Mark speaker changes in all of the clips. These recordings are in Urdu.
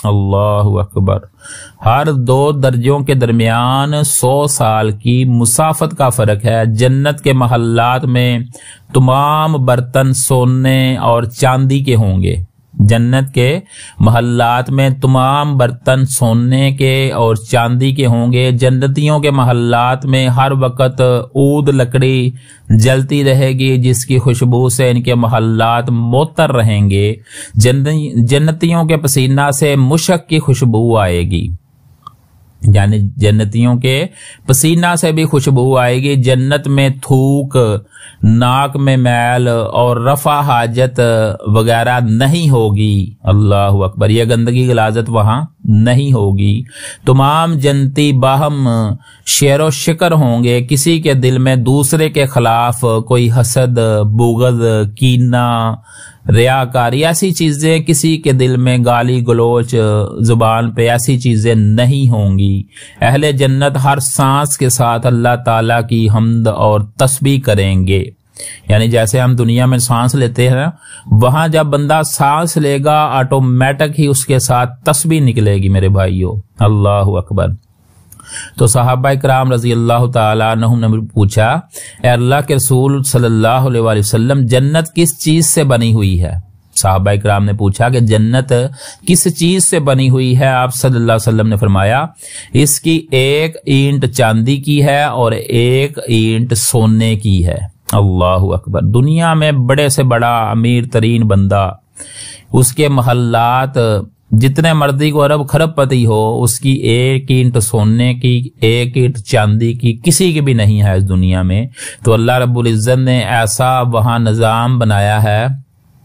Speaker 1: اللہ اکبر. ہر 2 درجوں کے درمیان 100 سال کی مسافت کا فرق ہے. جنت کے محلات میں تمام برتن سونے اور چاندی کے ہوں گے. جنت کے محلات میں تمام برتن سونے کے اور چاندی کے ہوں گے. جنتیوں کے محلات میں ہر وقت عود لکڑی جلتی رہے گی جس کی خوشبو سے ان کے محلات معطر رہیں گے. جنتیوں کے پسینہ سے مشک کی خوشبو آئے گی، یعنی جنتیوں کے پسینہ سے بھی خوشبو آئے گی. جنت میں تھوک، ناک میں میل اور رفع حاجت وغیرہ نہیں ہوگی. اللہ اکبر. یہ گندگی غلاظت وہاں نہیں ہوگی. تمام جنتی باہم شیر و شکر ہوں گے. کسی کے دل میں دوسرے کے خلاف کوئی حسد، بغض، کینہ، ریاکاری ایسی چیزیں کسی کے دل میں، گالی گلوچ زبان پہ ایسی چیزیں نہیں ہوں گی. اہل جنت ہر سانس کے ساتھ اللہ تعالیٰ کی حمد اور تسبیح کریں گے. یعنی جیسے ہم دنیا میں سانس لیتے ہیں، وہاں جب بندہ سانس لے گا آٹومیٹک ہی اس کے ساتھ تسبیح نکلے گی میرے بھائیو. اللہ اکبر. تو صحابہ کرام رضی اللہ تعالیٰ عنہم نے پوچھا، اے اللہ کے رسول صلی اللہ علیہ وآلہ وسلم، جنت کس چیز سے بنی ہوئی ہے؟ صحابہ کرام نے پوچھا کہ جنت کس چیز سے بنی ہوئی ہے؟ آپ صلی اللہ علیہ وسلم نے فرمایا، اس کی 1 اینٹ چاندی کی ہے اور 1 اینٹ سونے کی ہے. اللہ اکبر. دنیا میں بڑے سے بڑا امیر ترین بندہ، اس کے محلات جتنے مرضی کو ارب خرب پتی ہو، اس کی 1 اینٹ سونے کی، 1 اینٹ چاندی کی کسی کی بھی نہیں ہے اس دنیا میں. تو اللہ رب العزت نے ایسا وہاں نظام بنایا ہے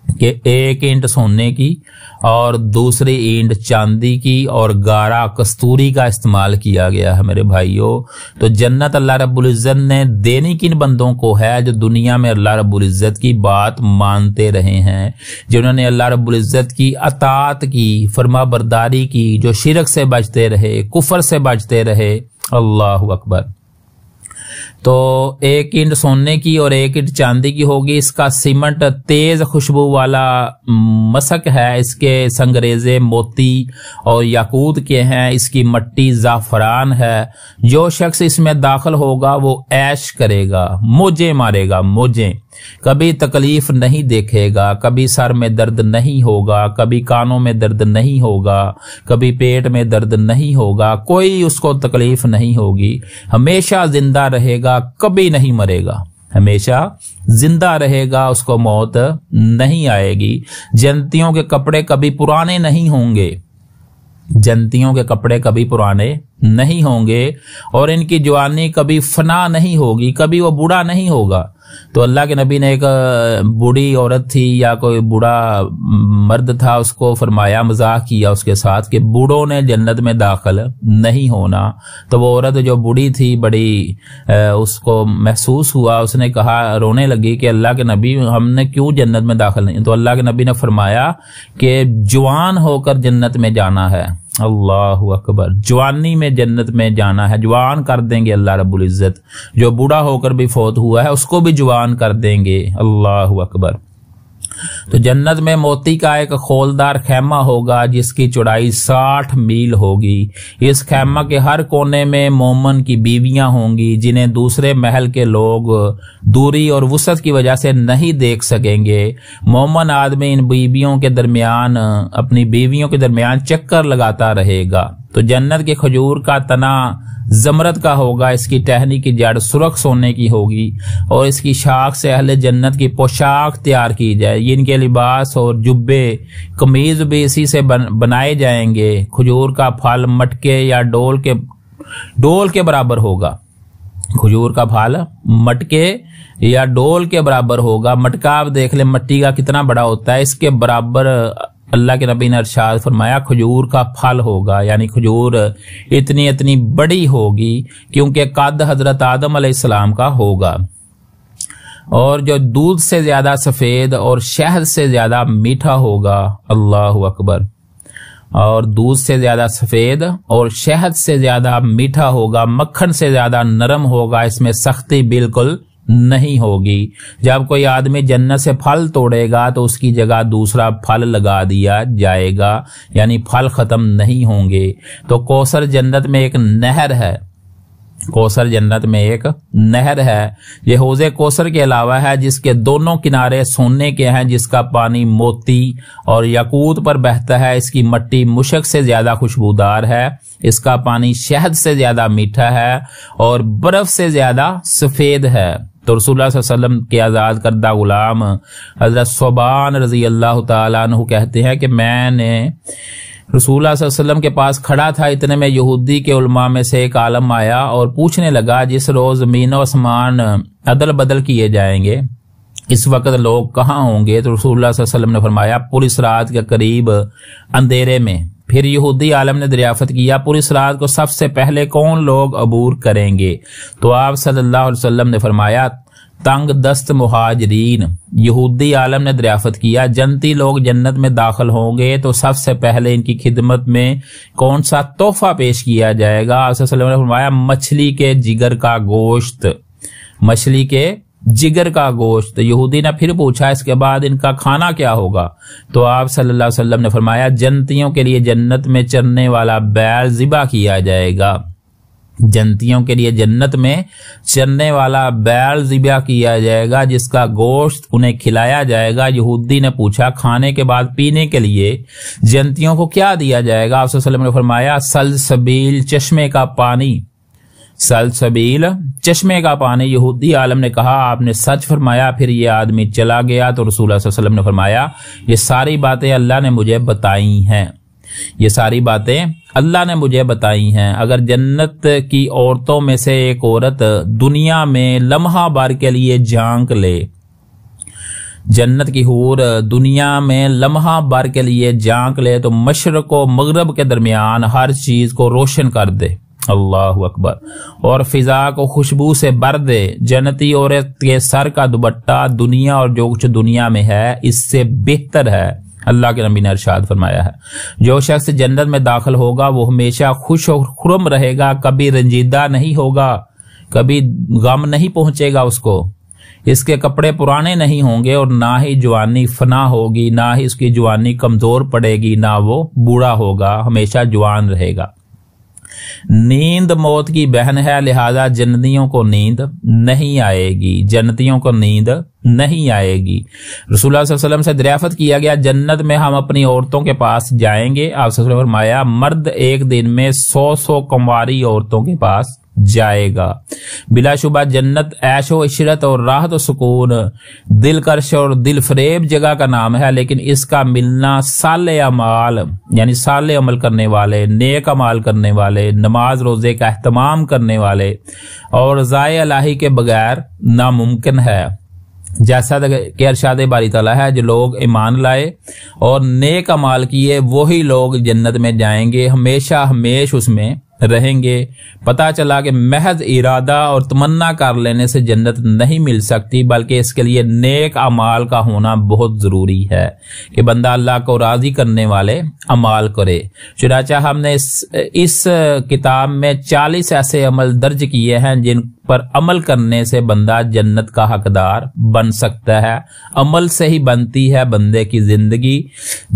Speaker 1: کہ 1 اینٹ سونے کی اور دوسری اینٹ چاندی کی اور گارا کستوری کا استعمال کیا گیا ہے میرے بھائیوں. تو جنت اللہ رب العزت نے دینی کن بندوں کو ہے؟ جو دنیا میں اللہ رب العزت کی بات مانتے رہے ہیں، جنہوں نے اللہ رب العزت کی اطاعت کی، فرما برداری کی، جو شرک سے بچتے رہے، کفر سے بچتے رہے. اللہ اکبر. تو 1 اینٹ سونے کی اور 1 اینٹ چاندی کی ہوگی. اس کا سیمنٹ تیز خوشبو والا مسک ہے، اس کے سنگریزے موتی اور یاقوت کے ہیں، اس کی مٹی زعفران ہے. جو شخص اس میں داخل ہوگا وہ عیش کرے گا، موجیں مارے گا، موجیں. کبھی تکلیف نہیں دیکھے گا، کبھی سر میں درد نہیں ہوگا، کبھی کانوں میں درد نہیں ہوگا، کبھی پیٹ میں درد نہیں ہوگا، کوئی اس کو تکلیف نہیں ہوگی. ہمیشہ زندہ رہے گا، کبھی نہیں مرے گا، ہمیشہ زندہ رہے گا، اس کو موت نہیں آئے گی. جنتیوں کے کپڑے کبھی پرانے نہیں ہوں گے، جنتیوں کے کپڑے کبھی پرانے نہیں ہوں گے، اور ان کی جوانی کبھی فنا نہیں ہوگی، کبھی وہ بوڑھا نہیں ہوگا. تو اللہ کے نبی نے ایک بوڑھی عورت تھی یا کوئی بوڑھا مرد تھا، اس کو فرمایا، مزاح کیا اس کے ساتھ کہ بوڑھوں نے جنت میں داخل نہیں ہونا. تو وہ عورت جو بوڑھی تھی بڑی اس کو محسوس ہوا، اس نے کہا، رونے لگی کہ اللہ کے نبی ہم نے کیوں جنت میں داخل نہیں؟ تو اللہ کے نبی نے فرمایا کہ جوان ہو کر جنت میں جانا ہے. اللہ اکبر. جوانی میں جنت میں جانا ہے، جوان کر دیں گے اللہ رب العزت. جو بوڑھا ہو کر بھی فوت ہوا ہے اس کو بھی جوان کر دیں گے. اللہ اکبر. تو جنت میں موتی کا ایک خولدار خیمہ ہوگا جس کی چوڑائی 60 میل ہوگی. اس خیمہ کے ہر کونے میں مومن کی بیویاں ہوں گی جنہیں دوسرے محل کے لوگ دوری اور وسعت کی وجہ سے نہیں دیکھ سکیں گے. مومن آدمی ان بیویوں کے درمیان، اپنی بیویوں کے درمیان چکر لگاتا رہے گا. تو جنت کے کھجور کا تنا زمرد کا ہوگا، اس کی ٹہنی کی جڑ سرخ سونے کی ہوگی، اور اس کی شاخ سے اہل جنت کی پوشاک تیار کی جائے. ان کے لباس اور جبے قمیض بھی اسی سے بنائے جائیں گے. کھجور کا پھل مٹکے یا ڈول کے برابر ہوگا. کھجور کا پھل مٹکے یا ڈول کے برابر ہوگا. مٹکا آپ دیکھ لیں مٹی کا کتنا بڑا ہوتا ہے، اس کے برابر اللہ کے نبی نے ارشاد فرمایا کھجور کا پھل ہوگا. یعنی کھجور اتنی بڑی ہوگی کیونکہ قد حضرت آدم علیہ السلام کا ہوگا، اور جو دودھ سے زیادہ سفید اور شہد سے زیادہ میٹھا ہوگا. اللہ اکبر. اور دودھ سے زیادہ سفید اور شہد سے زیادہ میٹھا ہوگا، مکھن سے زیادہ نرم ہوگا، اس میں سختی بالکل نہیں ہوگی۔ جب کوئی آدمی جنت سے پھل توڑے گا تو اس کی جگہ دوسرا پھل لگا دیا جائے گا، یعنی پھل ختم نہیں ہوں گے۔ تو کوثر جنت میں ایک نہر ہے، کوثر جنت میں ایک نہر ہے، یہ حوض کوثر کے علاوہ ہے جس کے دونوں کنارے سونے کے ہیں، جس کا پانی موتی اور یاقوت پر بہتا ہے، اس کی مٹی مشک سے زیادہ خوشبودار ہے، اس کا پانی شہد سے زیادہ میٹھا ہے اور برف سے زیادہ سفید ہے۔ تو رسول اللہ صلی اللہ علیہ وسلم کے آزاد کردہ غلام حضرت ثوبان رضی اللہ تعالیٰ عنہ کہتے ہیں کہ میں نے رسول اللہ صلی اللہ علیہ وسلم کے پاس کھڑا تھا، اتنے میں یہودی کے علماء میں سے ایک عالم آیا اور پوچھنے لگا جس روز زمین و آسمان عدل بدل کیے جائیں گے اس وقت لوگ کہاں ہوں گے؟ تو رسول اللہ صلی اللہ علیہ وسلم نے فرمایا پولیس رات کے قریب اندھیرے میں۔ پھر یہودی عالم نے دریافت کیا پولیس رات کو سب سے پہلے کون لوگ عبور کریں گے؟ تو آپ صلی اللہ علیہ وسلم نے فرمایا تنگ دست مہاجرین۔ یہودی عالم نے دریافت کیا جنتی لوگ جنت میں داخل ہوں گے تو سب سے پہلے ان کی خدمت میں کون سا تحفہ پیش کیا جائے گا؟ آپ صلی اللہ علیہ وسلم نے فرمایا مچھلی کے جگر کا گوشت، مچھلی کے جگر کا گوشت۔ یہودی نے پھر پوچھا اس کے بعد ان کا کھانا کیا ہوگا؟ تو آپ صلی اللہ علیہ وسلم نے فرمایا جنتیوں کے لیے جنت میں چرنے والا بیل ذبح کیا جائے گا، جنتیوں کے لیے جنت میں چرنے والا بیل ذبح کیا جائے گا جس کا گوشت انہیں کھلایا جائے گا۔ یہودی نے پوچھا کھانے کے بعد پینے کے لیے جنتیوں کو کیا دیا جائے گا؟ آپ صلی اللہ علیہ وسلم نے فرمایا سلسبیل چشمے کا پانی، سلسبیل چشمے کا پانی۔ یہودی عالم نے کہا آپ نے سچ فرمایا۔ پھر یہ آدمی چلا گیا تو رسول اللہ صلی اللہ علیہ وسلم نے فرمایا یہ ساری باتیں اللہ نے مجھے بتائی ہیں، یہ ساری باتیں اللہ نے مجھے بتائی ہیں۔ اگر جنت کی عورتوں میں سے ایک عورت دنیا میں لمحہ بھر کے لیے جھانک لے، جنت کی حور دنیا میں لمحہ بھر کے لیے جھانک لے تو مشرق و مغرب کے درمیان ہر چیز کو روشن کر دے، اللہ اکبر، اور فضا کو خوشبو سے بھر دے، جنتی عورت کے سر کا دوپٹہ دنیا اور جو کچھ دنیا میں ہے اس سے بہتر ہے۔ اللہ کے نبی نے ارشاد فرمایا ہے جو شخص جنت میں داخل ہوگا وہ ہمیشہ خوش و خرم رہے گا، کبھی رنجیدہ نہیں ہوگا، کبھی غم نہیں پہنچے گا اس کو، اس کے کپڑے پرانے نہیں ہوں گے اور نہ ہی جوانی فنا ہوگی، نہ ہی اس کی جوانی کمزور پڑے گی، نہ وہ بوڑھا ہوگا، ہمیشہ جوان رہے گا۔ نیند موت کی بہن ہے لہذا جنتیوں کو نیند نہیں آئے گی، جنتیوں کو نیند نہیں آئے گی۔ رسول اللہ صلی اللہ علیہ وسلم سے دریافت کیا گیا جنت میں ہم اپنی عورتوں کے پاس جائیں گے؟ آپ صلی اللہ علیہ وسلم نے فرمایا مرد ایک دن میں 100 کنواری عورتوں کے پاس جائے گا۔ بلا شبہ جنت عیش و عشرت اور راحت و سکون، دلکش اور دل فریب جگہ کا نام ہے، لیکن اس کا ملنا صالح اعمال یعنی صالح عمل کرنے والے، نیک اعمال کرنے والے، نماز روزے کا اہتمام کرنے والے اور رضائے الہی کے بغیر ناممکن ہے۔ جیسا کہ ارشاد باری تعالیٰ ہے جو لوگ ایمان لائے اور نیک اعمال کیے وہی لوگ جنت میں جائیں گے، ہمیشہ ہمیش اس میں رہیں گے۔ پتہ چلا کہ محض ارادہ اور تمنا کر لینے سے جنت نہیں مل سکتی، بلکہ اس کے لیے نیک اعمال کا ہونا بہت ضروری ہے کہ بندہ اللہ کو راضی کرنے والے اعمال کرے۔ چنانچہ ہم نے اس کتاب میں 40 ایسے عمل درج کیے ہیں جن پر عمل کرنے سے بندہ جنت کا حقدار بن سکتا ہے۔ عمل سے ہی بنتی ہے بندے کی زندگی،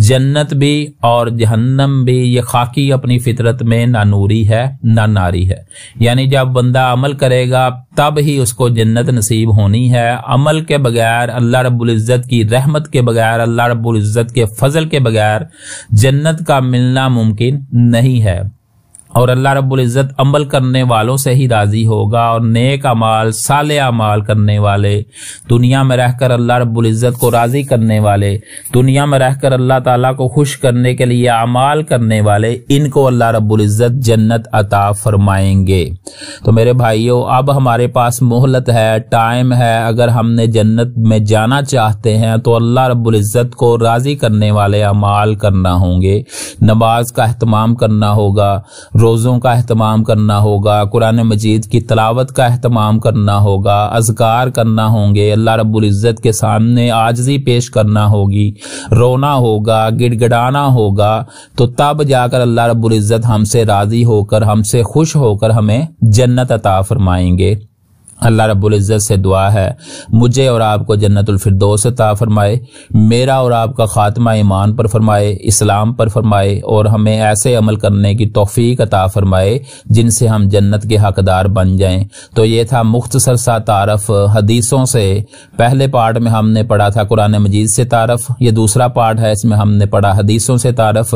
Speaker 1: جنت بھی اور جہنم بھی۔ یہ خاکی اپنی فطرت میں نہ نوری ہے نہ ناری ہے، یعنی جب بندہ عمل کرے گا تب ہی اس کو جنت نصیب ہونی ہے۔ عمل کے بغیر، اللہ رب العزت کی رحمت کے بغیر، اللہ رب العزت کے فضل کے بغیر جنت کا ملنا ممکن نہیں ہے، اور اللہ رب العزت عمل کرنے والوں سے ہی راضی ہوگا، اور نیک اعمال صالح اعمال کرنے والے، دنیا میں رہ کر اللہ رب العزت کو راضی کرنے والے، دنیا میں رہ کر اللہ تعالیٰ کو خوش کرنے کے لیے اعمال کرنے والے، ان کو اللہ رب العزت جنت عطا فرمائیں گے۔ تو میرے بھائیوں اب ہمارے پاس مہلت ہے، ٹائم ہے، اگر ہم نے جنت میں جانا چاہتے ہیں تو اللہ رب العزت کو راضی کرنے والے اعمال کرنا ہوں گے، نماز کا اہتمام کرنا ہوگا، روزوں کا اہتمام کرنا ہوگا، قرآن مجید کی تلاوت کا اہتمام کرنا ہوگا، اذکار کرنا ہوں گے، اللہ رب العزت کے سامنے عاجزی پیش کرنا ہوگی، رونا ہوگا، گڑ گڑانا ہوگا، تو تب جا کر اللہ رب العزت ہم سے راضی ہو کر، ہم سے خوش ہو کر ہمیں جنت عطا فرمائیں گے۔ اللہ رب العزت سے دعا ہے مجھے اور آپ کو جنت الفردوس عطا فرمائے، میرا اور آپ کا خاتمہ ایمان پر فرمائے، اسلام پر فرمائے، اور ہمیں ایسے عمل کرنے کی توفیق عطا فرمائے جن سے ہم جنت کے حقدار بن جائیں۔ تو یہ تھا مختصر سا تعارف حدیثوں سے۔ پہلے پارٹ میں ہم نے پڑھا تھا قرآن مجید سے تعارف، یہ دوسرا پارٹ ہے، اس میں ہم نے پڑھا حدیثوں سے تعارف۔